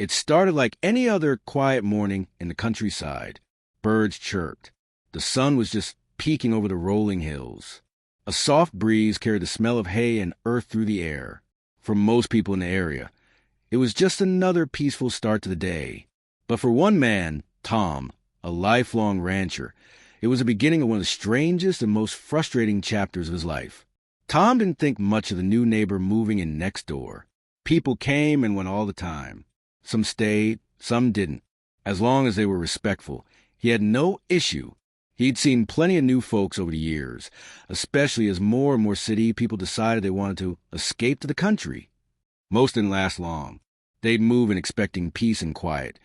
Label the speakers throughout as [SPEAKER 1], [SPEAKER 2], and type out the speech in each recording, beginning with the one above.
[SPEAKER 1] It started like any other quiet morning in the countryside. Birds chirped. The sun was just peeking over the rolling hills. A soft breeze carried the smell of hay and earth through the air. For most people in the area, it was just another peaceful start to the day. But for one man, Tom, a lifelong rancher, it was the beginning of one of the strangest and most frustrating chapters of his life. Tom didn't think much of the new neighbor moving in next door. People came and went all the time. Some stayed, some didn't. As long as they were respectful, he had no issue. He'd seen plenty of new folks over the years, especially as more and more city people decided they wanted to escape to the country. Most didn't last long. They'd move in expecting peace and quiet,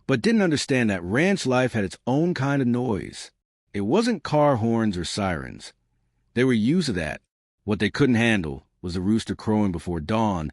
[SPEAKER 1] but didn't understand that ranch life had its own kind of noise. It wasn't car horns or sirens. They were used to that. What they couldn't handle was the rooster crowing before dawn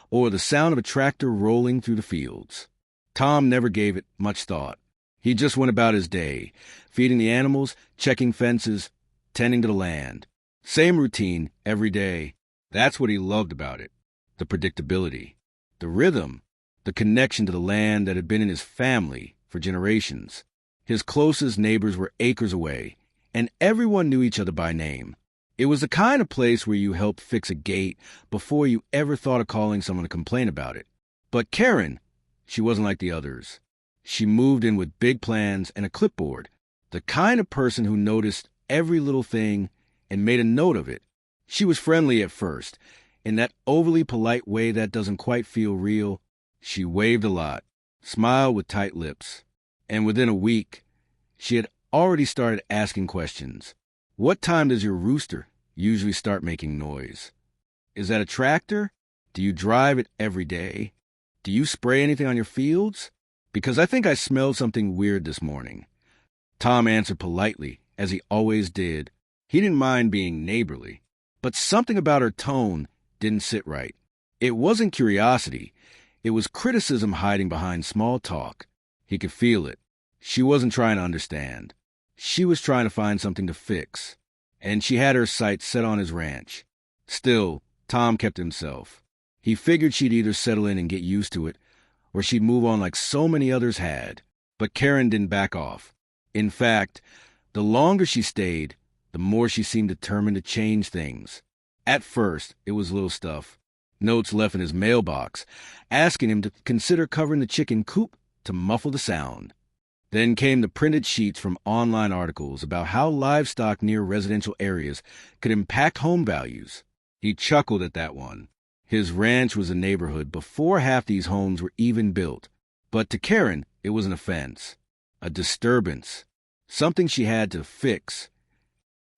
[SPEAKER 1] or the sound of a tractor rolling through the fields. Tom never gave it much thought. He just went about his day, feeding the animals, checking fences, tending to the land. Same routine every day. That's what he loved about it. The predictability, the rhythm, the connection to the land that had been in his family for generations. His closest neighbors were acres away, and everyone knew each other by name. It was the kind of place where you helped fix a gate before you ever thought of calling someone to complain about it. But Karen, she wasn't like the others. She moved in with big plans and a clipboard, the kind of person who noticed every little thing and made a note of it. She was friendly at first, in that overly polite way that doesn't quite feel real. She waved a lot, smiled with tight lips, and within a week, she had already started asking questions. What time does your rooster usually start making noise? Is that a tractor? Do you drive it every day? Do you spray anything on your fields? Because I think I smelled something weird this morning. Tom answered politely, as he always did. He didn't mind being neighborly, but something about her tone didn't sit right. It wasn't curiosity. It was criticism hiding behind small talk. He could feel it. She wasn't trying to understand. She was trying to find something to fix, and she had her sights set on his ranch. Still, Tom kept himself. He figured she'd either settle in and get used to it, or she'd move on like so many others had. But Karen didn't back off. In fact, the longer she stayed, the more she seemed determined to change things. At first, it was little stuff. Notes left in his mailbox, asking him to consider covering the chicken coop to muffle the sound. Then came the printed sheets from online articles about how livestock near residential areas could impact home values. He chuckled at that one. His ranch was a neighborhood before half these homes were even built. But to Karen, it was an offense, a disturbance, something she had to fix.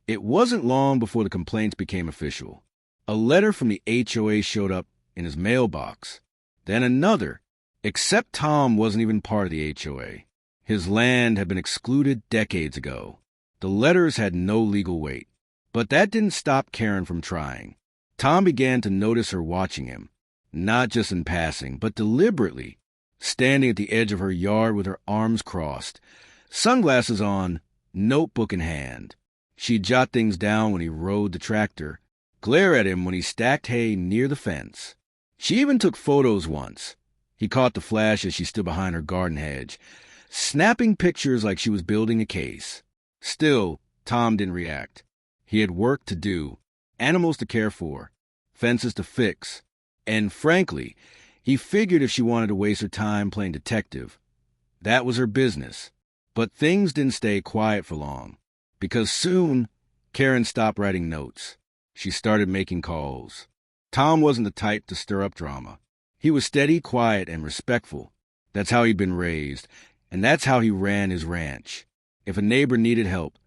[SPEAKER 1] It wasn't long before the complaints became official. A letter from the HOA showed up in his mailbox. Then another, except Tom wasn't even part of the HOA. His land had been excluded decades ago. The letters had no legal weight. But that didn't stop Karen from trying. Tom began to notice her watching him, not just in passing, but deliberately, standing at the edge of her yard with her arms crossed, sunglasses on, notebook in hand. She'd jot things down when he rode the tractor, glare at him when he stacked hay near the fence. She even took photos once. He caught the flash as she stood behind her garden hedge, snapping pictures like she was building a case. Still, Tom didn't react. He had work to do, animals to care for, fences to fix, and frankly, he figured if she wanted to waste her time playing detective, that was her business. But things didn't stay quiet for long, because soon Karen stopped writing notes. She started making calls. Tom wasn't the type to stir up drama. He was steady, quiet, and respectful. That's how he'd been raised, and that's how he ran his ranch. If a neighbor needed help,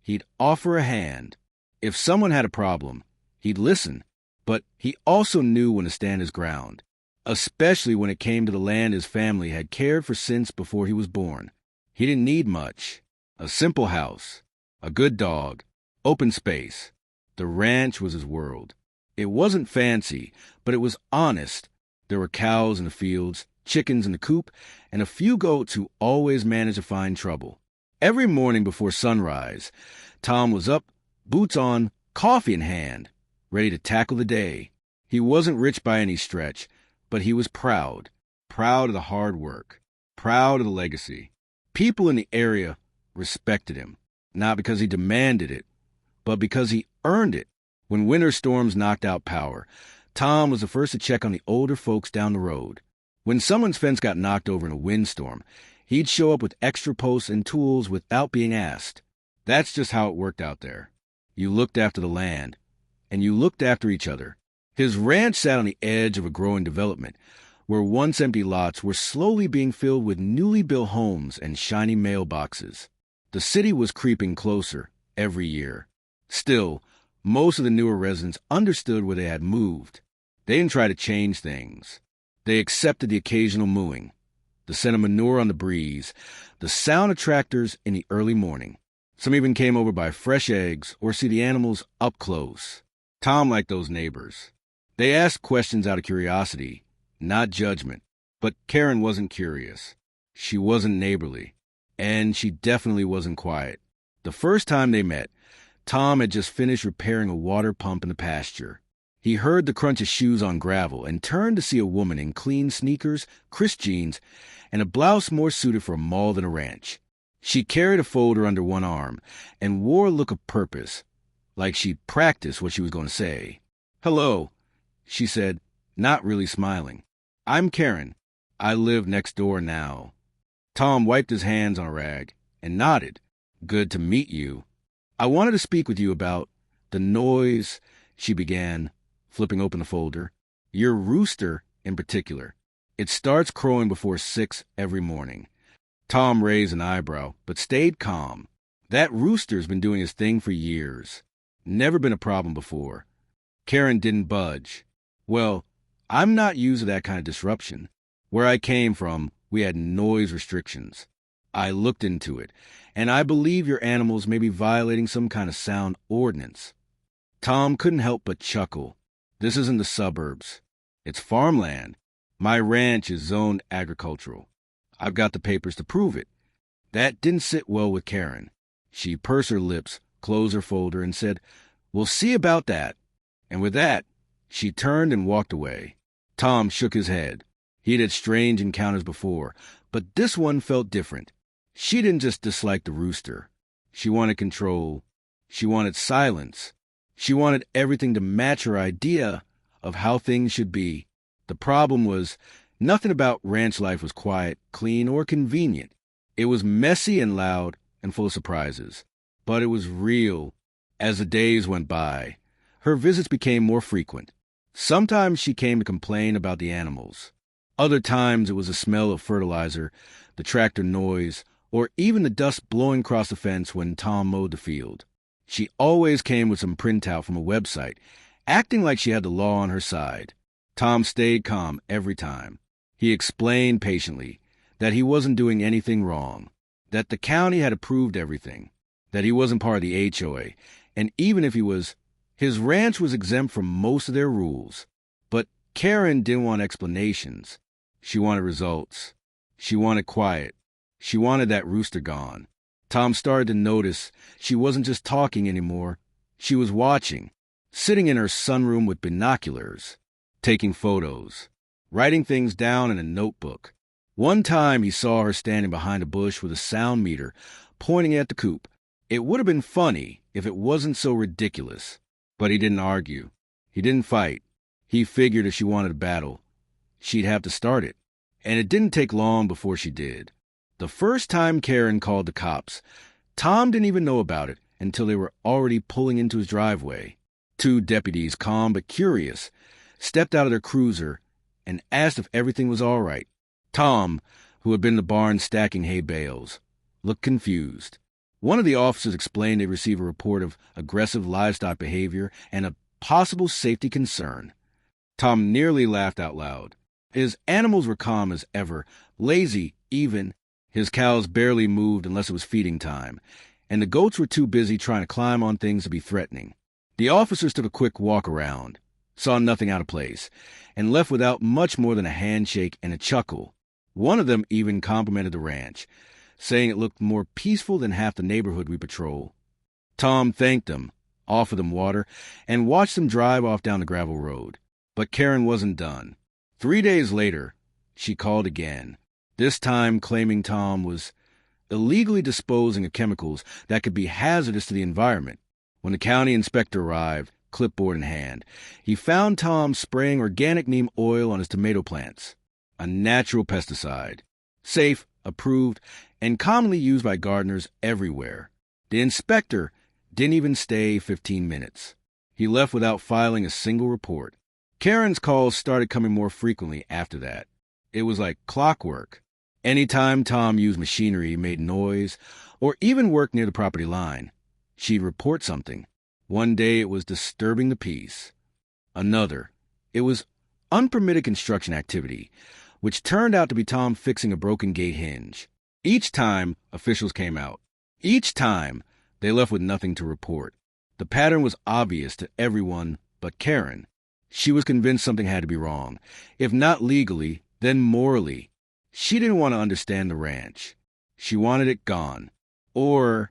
[SPEAKER 1] he'd offer a hand. If someone had a problem, he'd listen, but he also knew when to stand his ground, especially when it came to the land his family had cared for since before he was born. He didn't need much. A simple house, a good dog, open space. The ranch was his world. It wasn't fancy, but it was honest. There were cows in the fields, chickens in the coop, and a few goats who always managed to find trouble. Every morning before sunrise, Tom was up, boots on, coffee in hand, ready to tackle the day. He wasn't rich by any stretch, but he was proud proud of the hard work, proud of the legacy. People in the area respected him, not because he demanded it, but because he earned it. When winter storms knocked out power, Tom was the first to check on the older folks down the road. When someone's fence got knocked over in a windstorm, he'd show up with extra posts and tools without being asked. That's just how it worked out there. You looked after the land, and you looked after each other. His ranch sat on the edge of a growing development, where once empty lots were slowly being filled with newly built homes and shiny mailboxes. The city was creeping closer every year. Still, most of the newer residents understood where they had moved. They didn't try to change things. They accepted the occasional mooing, the scent of manure on the breeze, the sound of tractors in the early morning. Some even came over by fresh eggs or see the animals up close. Tom liked those neighbors. They asked questions out of curiosity, not judgment. But Karen wasn't curious. She wasn't neighborly. And she definitely wasn't quiet. The first time they met, Tom had just finished repairing a water pump in the pasture. He heard the crunch of shoes on gravel and turned to see a woman in clean sneakers, crisp jeans, and a blouse more suited for a mall than a ranch. She carried a folder under one arm and wore a look of purpose, like she'd practiced what she was going to say. "Hello," she said, not really smiling. "I'm Karen. I live next door now." Tom wiped his hands on a rag and nodded. "Good to meet you. I wanted to speak with you about the noise," she began, flipping open the folder. "Your rooster, in particular. It starts crowing before 6 every morning." Tom raised an eyebrow, but stayed calm. That rooster's been doing his thing for years. Never been a problem before. Karen didn't budge. "Well, I'm not used to that kind of disruption. Where I came from, we had noise restrictions. I looked into it, and I believe your animals may be violating some kind of sound ordinance." Tom couldn't help but chuckle. This isn't the suburbs. It's farmland. My ranch is zoned agricultural. I've got the papers to prove it. That didn't sit well with Karen. She pursed her lips, closed her folder, and said, "We'll see about that." And with that, she turned and walked away. Tom shook his head. He'd had strange encounters before, but this one felt different. She didn't just dislike the rooster. She wanted control. She wanted silence. She wanted everything to match her idea of how things should be. The problem was, nothing about ranch life was quiet, clean, or convenient. It was messy and loud and full of surprises. But it was real. As the days went by, her visits became more frequent. Sometimes she came to complain about the animals. Other times it was the smell of fertilizer, the tractor noise, or even the dust blowing across the fence when Tom mowed the field. She always came with some printout from a website, acting like she had the law on her side. Tom stayed calm every time. He explained patiently that he wasn't doing anything wrong, that the county had approved everything, that he wasn't part of the HOA, and even if he was, his ranch was exempt from most of their rules. But Karen didn't want explanations. She wanted results. She wanted quiet. She wanted that rooster gone. Tom started to notice she wasn't just talking anymore. She was watching, sitting in her sunroom with binoculars, taking photos, writing things down in a notebook. One time he saw her standing behind a bush with a sound meter, pointing at the coop. It would have been funny if it wasn't so ridiculous. But he didn't argue. He didn't fight. He figured if she wanted a battle, she'd have to start it. And it didn't take long before she did. The first time Karen called the cops, Tom didn't even know about it until they were already pulling into his driveway. 2 deputies, calm but curious, stepped out of their cruiser and asked if everything was all right. Tom, who had been in the barn stacking hay bales, looked confused. One of the officers explained they received a report of aggressive livestock behavior and a possible safety concern. Tom nearly laughed out loud. His animals were calm as ever, lazy even. His cows barely moved unless it was feeding time, and the goats were too busy trying to climb on things to be threatening. The officers took a quick walk around, saw nothing out of place, and left without much more than a handshake and a chuckle. One of them even complimented the ranch, saying it looked more peaceful than half the neighborhood we patrol. Tom thanked them, offered them water, and watched them drive off down the gravel road. But Karen wasn't done. 3 days later, She called again, this time claiming Tom was illegally disposing of chemicals that could be hazardous to the environment. When the county inspector arrived, clipboard in hand, he found Tom spraying organic neem oil on his tomato plants, a natural pesticide, safe, approved, and commonly used by gardeners everywhere. The inspector didn't even stay 15 minutes. He left without filing a single report. Karen's calls started coming more frequently after that. It was like clockwork. Anytime Tom used machinery, made noise, or even worked near the property line, she'd report something. One day it was disturbing the peace. Another, it was unpermitted construction activity, which turned out to be Tom fixing a broken gate hinge. Each time, officials came out. Each time, they left with nothing to report. The pattern was obvious to everyone but Karen. She was convinced something had to be wrong. If not legally, then morally. She didn't want to understand the ranch. She wanted it gone. Or,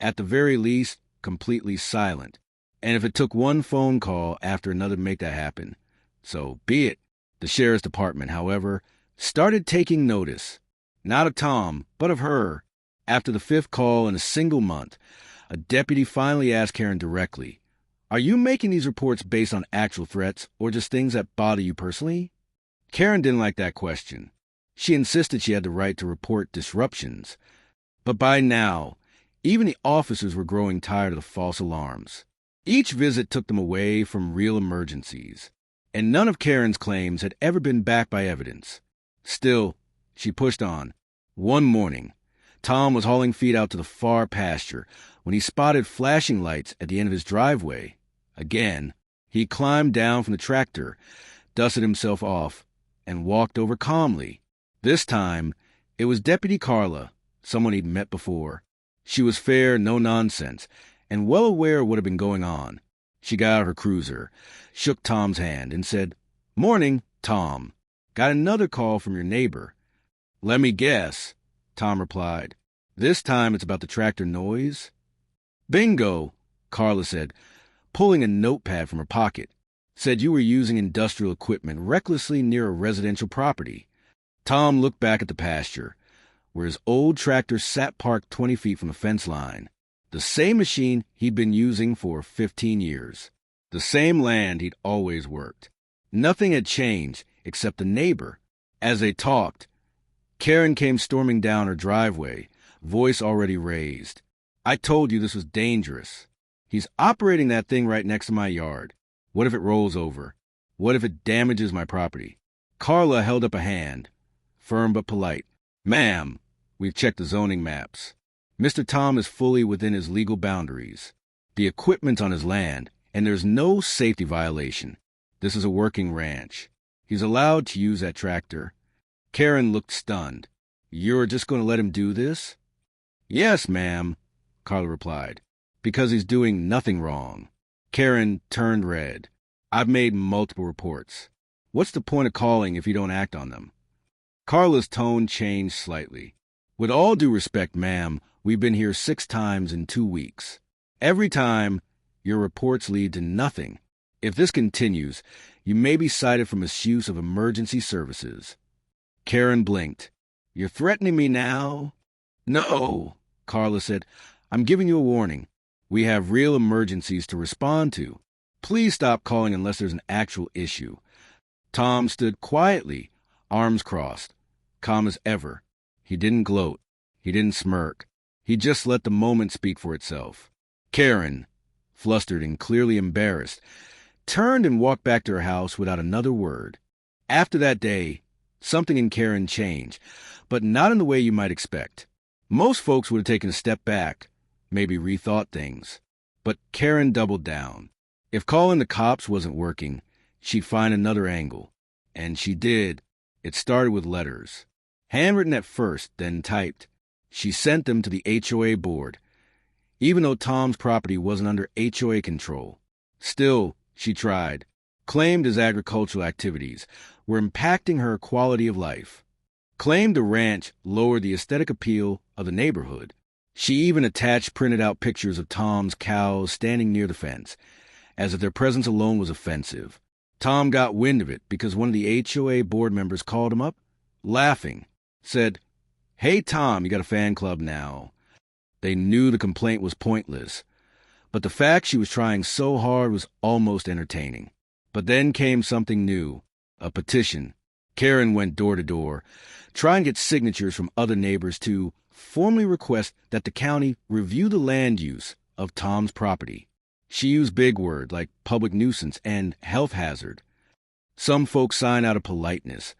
[SPEAKER 1] at the very least, completely silent. And if it took one phone call after another to make that happen, so be it. The sheriff's department, however, started taking notice. Not of Tom, but of her. After the 5th call in a single month, a deputy finally asked Karen directly, "Are you making these reports based on actual threats or just things that bother you personally?" Karen didn't like that question. She insisted she had the right to report disruptions. But by now, even the officers were growing tired of the false alarms. Each visit took them away from real emergencies, and none of Karen's claims had ever been backed by evidence. Still, she pushed on. One morning, Tom was hauling feed out to the far pasture when he spotted flashing lights at the end of his driveway. Again, he climbed down from the tractor, dusted himself off, and walked over calmly. This time, it was Deputy Carla, someone he'd met before. She was fair, no nonsense, and well aware of what had been going on. She got out her cruiser, shook Tom's hand, and said, "Morning, Tom. Got another call from your neighbor." "Let me guess," Tom replied. "This time it's about the tractor noise?" "Bingo," Carla said, pulling a notepad from her pocket. "Said you were using industrial equipment recklessly near a residential property." Tom looked back at the pasture, where his old tractor sat parked 20 feet from the fence line. The same machine he'd been using for 15 years. The same land he'd always worked. Nothing had changed except the neighbor. As they talked, Karen came storming down her driveway, voice already raised. "I told you this was dangerous. He's operating that thing right next to my yard. What if it rolls over? What if it damages my property?" Carla held up a hand, firm but polite. "Ma'am, we've checked the zoning maps. Mr. Tom is fully within his legal boundaries. The equipment's on his land, and there's no safety violation. This is a working ranch. He's allowed to use that tractor." Karen looked stunned. "You're just going to let him do this?" "Yes, ma'am," Carla replied, "because he's doing nothing wrong." Karen turned red. "I've made multiple reports. What's the point of calling if you don't act on them?" Carla's tone changed slightly. "With all due respect, ma'am, we've been here 6 times in 2 weeks. Every time, your reports lead to nothing. If this continues, you may be cited for misuse of emergency services." Karen blinked. "You're threatening me now?" "No," Carla said. "I'm giving you a warning. We have real emergencies to respond to. Please stop calling unless there's an actual issue." Tom stood quietly, arms crossed, calm as ever. He didn't gloat. He didn't smirk. He just let the moment speak for itself. Karen, flustered and clearly embarrassed, turned and walked back to her house without another word. After that day, something in Karen changed, but not in the way you might expect. Most folks would have taken a step back, maybe rethought things. But Karen doubled down. If calling the cops wasn't working, she'd find another angle. And she did. It started with letters. Handwritten at first, then typed. She sent them to the HOA board, even though Tom's property wasn't under HOA control. Still, she tried. Claimed his agricultural activities were impacting her quality of life. Claimed the ranch lowered the aesthetic appeal of the neighborhood. She even attached printed out pictures of Tom's cows standing near the fence, as if their presence alone was offensive. Tom got wind of it because one of the HOA board members called him up laughing, said, "Hey, Tom, you got a fan club now." They knew the complaint was pointless, but the fact she was trying so hard was almost entertaining. But then came something new, a petition. Karen went door to door, trying to get signatures from other neighbors to formally request that the county review the land use of Tom's property. She used big words like public nuisance and health hazard. Some folks signed out of politeness,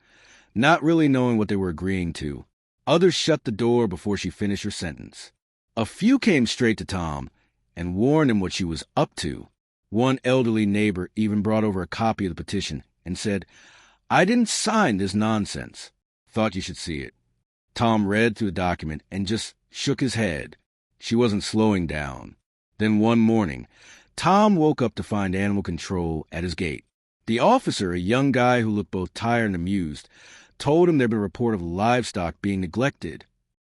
[SPEAKER 1] not really knowing what they were agreeing to. Others shut the door before she finished her sentence. A few came straight to Tom and warned him what she was up to. One elderly neighbor even brought over a copy of the petition and said, "I didn't sign this nonsense. Thought you should see it." Tom read through the document and just shook his head. She wasn't slowing down. Then one morning, Tom woke up to find animal control at his gate. The officer, a young guy who looked both tired and amused, told him there had been a report of livestock being neglected.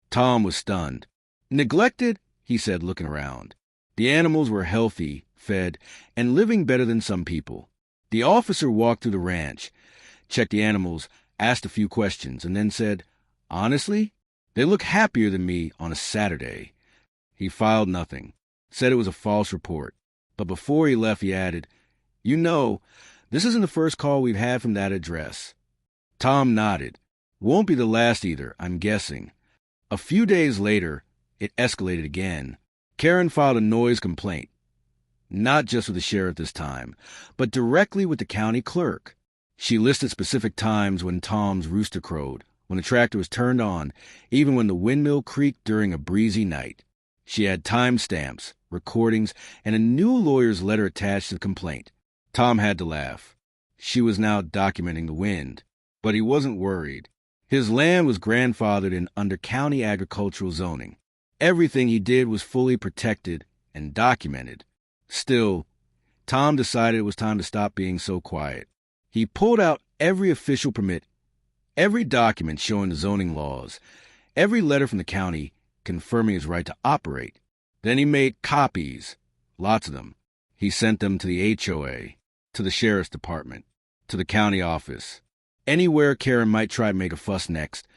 [SPEAKER 1] Tom was stunned. "Neglected?" he said, looking around. The animals were healthy, fed, and living better than some people. The officer walked through the ranch, checked the animals, asked a few questions, and then said, "Honestly, they look happier than me on a Saturday." He filed nothing, said it was a false report. But before he left, he added, "You know, this isn't the first call we've had from that address." Tom nodded. "Won't be the last either, I'm guessing." A few days later, it escalated again. Karen filed a noise complaint, not just with the sheriff this time, but directly with the county clerk. She listed specific times when Tom's rooster crowed, when the tractor was turned on, even when the windmill creaked during a breezy night. She had timestamps, recordings, and a new lawyer's letter attached to the complaint. Tom had to laugh. She was now documenting the wind. But he wasn't worried. His land was grandfathered in under county agricultural zoning. Everything he did was fully protected and documented. Still, Tom decided it was time to stop being so quiet. He pulled out every official permit, every document showing the zoning laws, every letter from the county confirming his right to operate. Then he made copies, lots of them. He sent them to the HOA, to the sheriff's department, to the county office. Anywhere Karen might try to make a fuss next,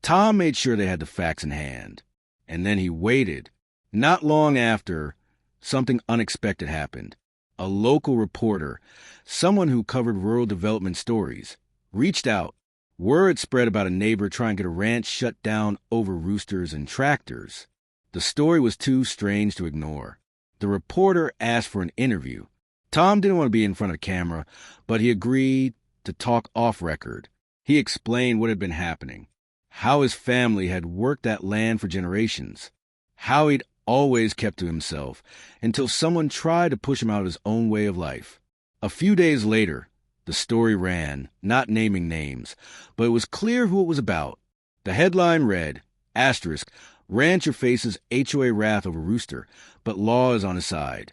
[SPEAKER 1] Tom made sure they had the facts in hand. And then he waited. Not long after, something unexpected happened. A local reporter, someone who covered rural development stories, reached out. Word spread about a neighbor trying to get a ranch shut down over roosters and tractors. The story was too strange to ignore. The reporter asked for an interview. Tom didn't want to be in front of the camera, but he agreed to talk off record. He explained what had been happening, how his family had worked that land for generations, how he'd always kept to himself until someone tried to push him out of his own way of life. A few days later, the story ran, not naming names, but it was clear who it was about. The headline read, asterisk, "Rancher faces HOA wrath over rooster, but law is on his side."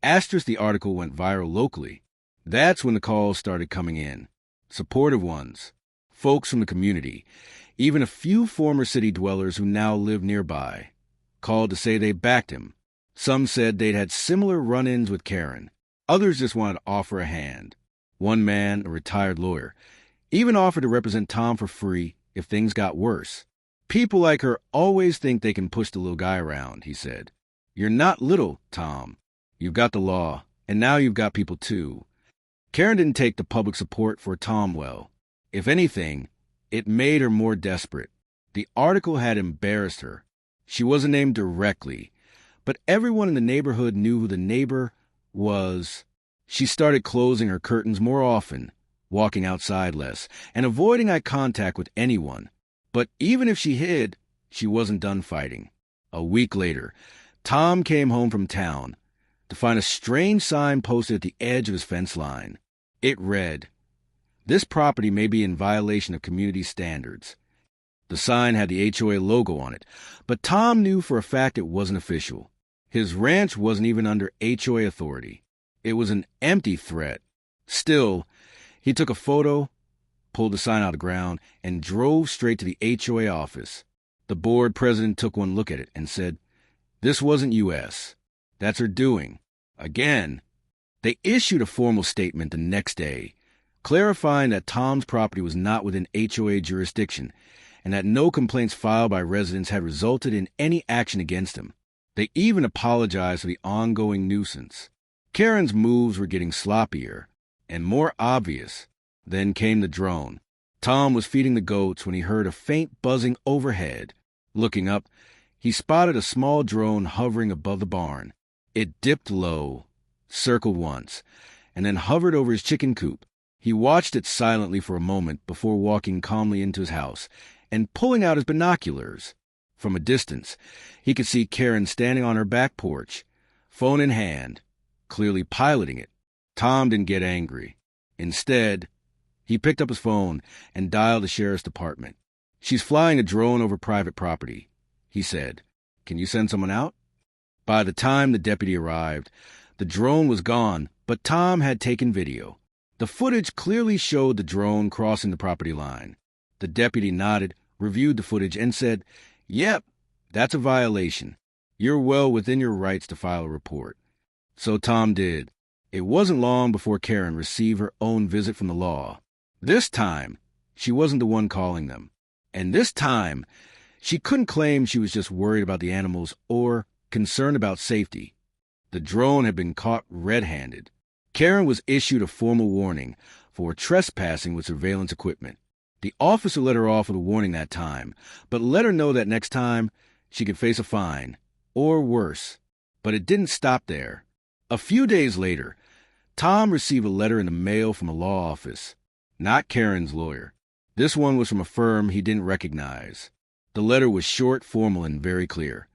[SPEAKER 1] Asterisk, the article went viral locally. That's when the calls started coming in. Supportive ones, folks from the community, even a few former city dwellers who now live nearby, called to say they backed him. Some said they'd had similar run-ins with Karen. Others just wanted to offer a hand. One man, a retired lawyer, even offered to represent Tom for free if things got worse. "People like her always think they can push the little guy around," he said. "You're not little, Tom. You've got the law, and now you've got people too." Karen didn't take the public support for Tom well. If anything, it made her more desperate. The article had embarrassed her. She wasn't named directly, but everyone in the neighborhood knew who the neighbor was. She started closing her curtains more often, walking outside less, and avoiding eye contact with anyone. But even if she hid, she wasn't done fighting. A week later, Tom came home from town to find a strange sign posted at the edge of his fence line. It read, "This property may be in violation of community standards." The sign had the HOA logo on it, but Tom knew for a fact it wasn't official. His ranch wasn't even under HOA authority. It was an empty threat. Still, he took a photo, pulled the sign out of the ground, and drove straight to the HOA office. The board president took one look at it and said, "This wasn't U.S. That's her doing." Again, they issued a formal statement the next day, clarifying that Tom's property was not within HOA jurisdiction and that no complaints filed by residents had resulted in any action against him. They even apologized for the ongoing nuisance. Karen's moves were getting sloppier and more obvious. Then came the drone. Tom was feeding the goats when he heard a faint buzzing overhead. Looking up, he spotted a small drone hovering above the barn. It dipped low, circled once, and then hovered over his chicken coop. He watched it silently for a moment before walking calmly into his house and pulling out his binoculars. From a distance, he could see Karen standing on her back porch, phone in hand, clearly piloting it. Tom didn't get angry. Instead, he picked up his phone and dialed the sheriff's department. "She's flying a drone over private property," he said. "Can you send someone out?" By the time the deputy arrived, the drone was gone, but Tom had taken video. The footage clearly showed the drone crossing the property line. The deputy nodded, reviewed the footage, and said, "Yep, that's a violation. You're well within your rights to file a report." So Tom did. It wasn't long before Karen received her own visit from the law. This time, she wasn't the one calling them. And this time, she couldn't claim she was just worried about the animals or concerned about safety. The drone had been caught red-handed. Karen was issued a formal warning for trespassing with surveillance equipment. The officer let her off with a warning that time, but let her know that next time she could face a fine, or worse. But it didn't stop there. A few days later, Tom received a letter in the mail from a law office. Not Karen's lawyer. This one was from a firm he didn't recognize. The letter was short, formal, and very clear.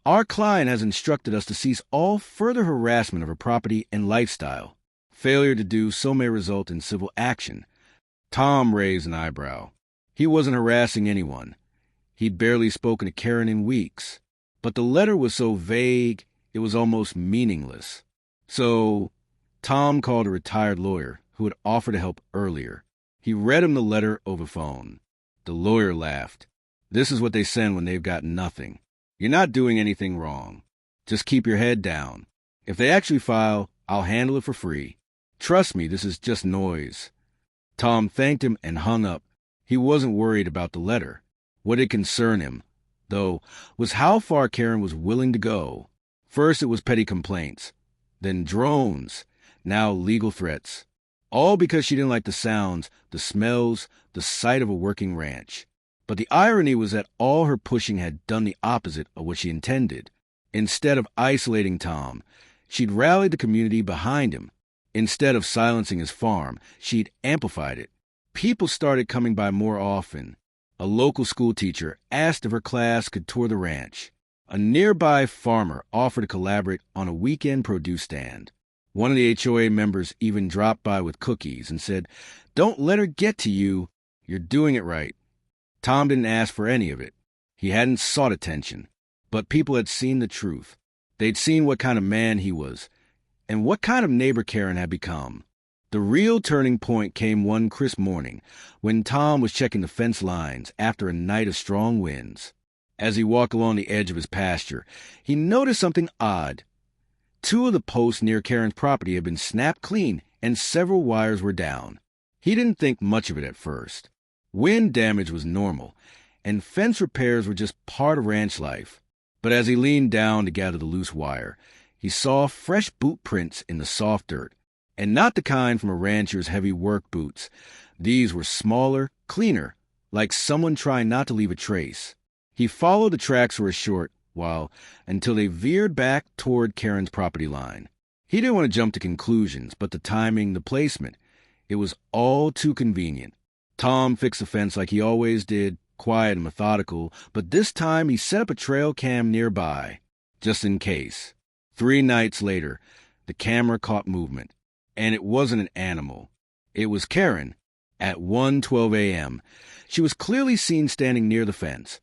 [SPEAKER 1] "Our client has instructed us to cease all further harassment of her property and lifestyle. Failure to do so may result in civil action." Tom raised an eyebrow. He wasn't harassing anyone. He'd barely spoken to Karen in weeks. But the letter was so vague, it was almost meaningless. So Tom called a retired lawyer who had offered to help earlier. He read him the letter over phone. The lawyer laughed. "This is what they send when they've got nothing. You're not doing anything wrong. Just keep your head down. If they actually file, I'll handle it for free. Trust me, this is just noise." Tom thanked him and hung up. He wasn't worried about the letter. What did concern him, though, was how far Karen was willing to go. First it was petty complaints, then drones, now legal threats. All because she didn't like the sounds, the smells, the sight of a working ranch. But the irony was that all her pushing had done the opposite of what she intended. Instead of isolating Tom, she'd rallied the community behind him. Instead of silencing his farm, she'd amplified it. People started coming by more often. A local school teacher asked if her class could tour the ranch. A nearby farmer offered to collaborate on a weekend produce stand. One of the HOA members even dropped by with cookies and said, "Don't let her get to you. You're doing it right." Tom didn't ask for any of it. He hadn't sought attention. But people had seen the truth. They'd seen what kind of man he was, and what kind of neighbor Karen had become. The real turning point came one crisp morning, when Tom was checking the fence lines after a night of strong winds. As he walked along the edge of his pasture, he noticed something odd. 2 of the posts near Karen's property had been snapped clean, and several wires were down. He didn't think much of it at first. Wind damage was normal, and fence repairs were just part of ranch life. But as he leaned down to gather the loose wire, he saw fresh boot prints in the soft dirt, and not the kind from a rancher's heavy work boots. These were smaller, cleaner, like someone trying not to leave a trace. He followed the tracks for a short while until they veered back toward Karen's property line. He didn't want to jump to conclusions, but the timing, the placement, it was all too convenient. Tom fixed the fence like he always did, quiet and methodical, but this time he set up a trail cam nearby, just in case. 3 nights later, the camera caught movement, and it wasn't an animal. It was Karen. At 1:12 a.m., she was clearly seen standing near the fence,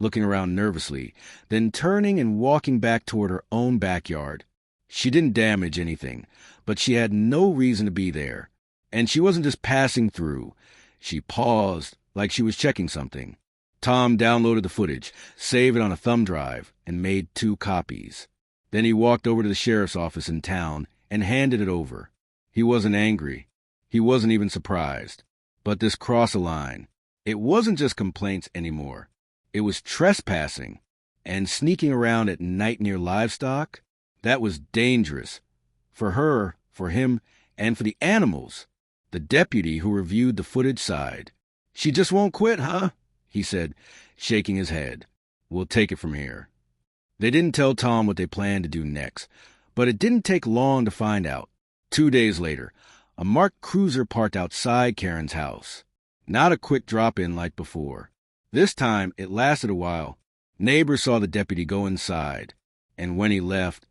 [SPEAKER 1] looking around nervously, then turning and walking back toward her own backyard. She didn't damage anything, but she had no reason to be there. And she wasn't just passing through. She paused, like she was checking something. Tom downloaded the footage, saved it on a thumb drive, and made 2 copies. Then he walked over to the sheriff's office in town and handed it over. He wasn't angry. He wasn't even surprised. But this crossed a line. It wasn't just complaints anymore. It was trespassing. And sneaking around at night near livestock, that was dangerous. For her, for him, and for the animals. The deputy who reviewed the footage sighed. "She just won't quit, huh?" he said, shaking his head. "We'll take it from here." They didn't tell Tom what they planned to do next, but it didn't take long to find out. 2 days later, a marked cruiser parked outside Karen's house. Not a quick drop-in like before. This time, it lasted a while. Neighbors saw the deputy go inside, and when he left,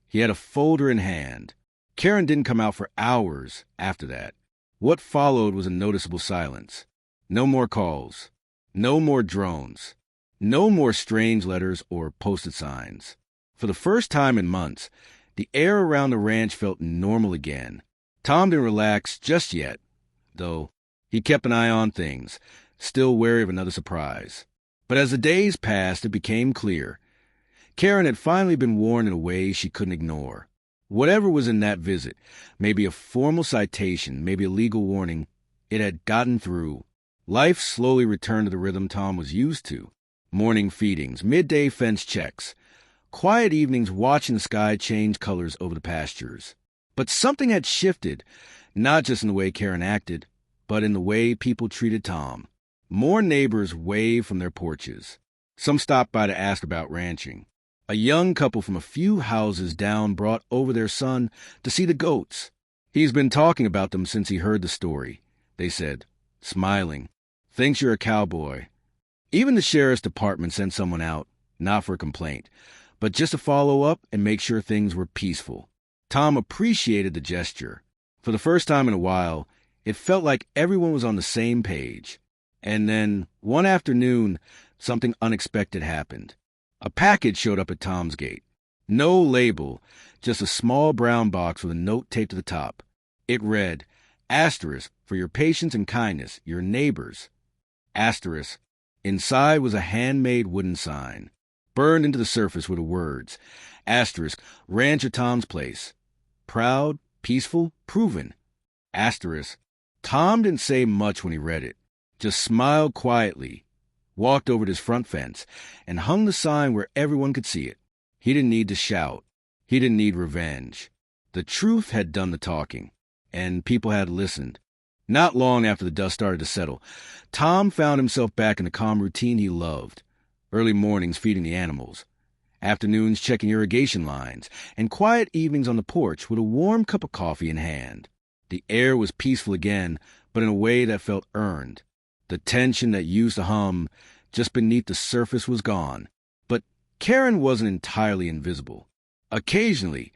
[SPEAKER 1] he had a folder in hand. Karen didn't come out for hours after that. What followed was a noticeable silence. No more calls. No more drones. No more strange letters or posted signs. For the first time in months, the air around the ranch felt normal again. Tom didn't relax just yet, though. He kept an eye on things, still wary of another surprise. But as the days passed, it became clear. Karen had finally been warned in a way she couldn't ignore. Whatever was in that visit, maybe a formal citation, maybe a legal warning, it had gotten through. Life slowly returned to the rhythm Tom was used to. Morning feedings, midday fence checks, quiet evenings watching the sky change colors over the pastures. But something had shifted, not just in the way Karen acted, but in the way people treated Tom. More neighbors waved from their porches. Some stopped by to ask about ranching. A young couple from a few houses down brought over their son to see the goats. "He's been talking about them since he heard the story," they said, smiling. "Thinks you're a cowboy." Even the sheriff's department sent someone out, not for a complaint, but just to follow up and make sure things were peaceful. Tom appreciated the gesture. For the first time in a while, it felt like everyone was on the same page. And then, one afternoon, something unexpected happened. A package showed up at Tom's gate. No label, just a small brown box with a note taped to the top. It read, "Asterisk, for your patience and kindness, your neighbors." Asterisk. Inside was a handmade wooden sign. Burned into the surface were the words, Asterisk, Rancher Tom's place. Proud, peaceful, proven. Asterisk. Tom didn't say much when he read it. Just smiled quietly, walked over to his front fence, and hung the sign where everyone could see it. He didn't need to shout. He didn't need revenge. The truth had done the talking, and people had listened. Not long after the dust started to settle, Tom found himself back in the calm routine he loved. Early mornings feeding the animals, afternoons checking irrigation lines, and quiet evenings on the porch with a warm cup of coffee in hand. The air was peaceful again, but in a way that felt earned. The tension that used to hum just beneath the surface was gone. But Karen wasn't entirely invisible. Occasionally,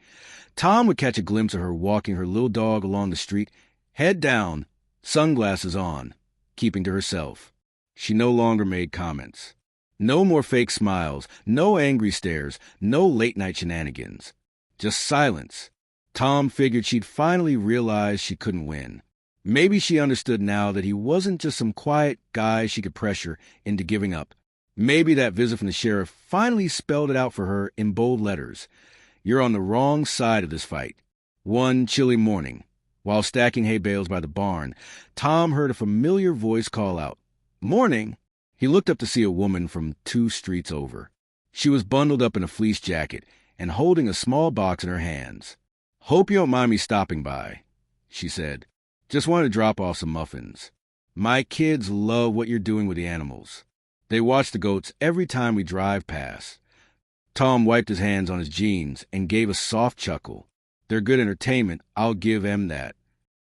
[SPEAKER 1] Tom would catch a glimpse of her walking her little dog along the street, head down, sunglasses on, keeping to herself. She no longer made comments. No more fake smiles, no angry stares, no late-night shenanigans. Just silence. Tom figured she'd finally realized she couldn't win. Maybe she understood now that he wasn't just some quiet guy she could pressure into giving up. Maybe that visit from the sheriff finally spelled it out for her in bold letters. You're on the wrong side of this fight. One chilly morning, while stacking hay bales by the barn, Tom heard a familiar voice call out, "Morning!" He looked up to see a woman from 2 streets over. She was bundled up in a fleece jacket and holding a small box in her hands. "Hope you don't mind me stopping by," she said. "Just wanted to drop off some muffins. My kids love what you're doing with the animals. They watch the goats every time we drive past." Tom wiped his hands on his jeans and gave a soft chuckle. They're good entertainment, I'll give them that.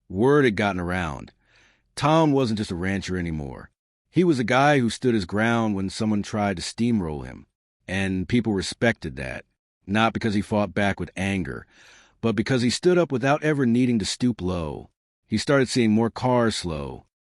[SPEAKER 1] Word had gotten around. Tom wasn't just a rancher anymore. He was a guy who stood his ground when someone tried to steamroll him. And people respected that. Not because he fought back with anger, but because he stood up without ever needing to stoop low. He started seeing more cars slow,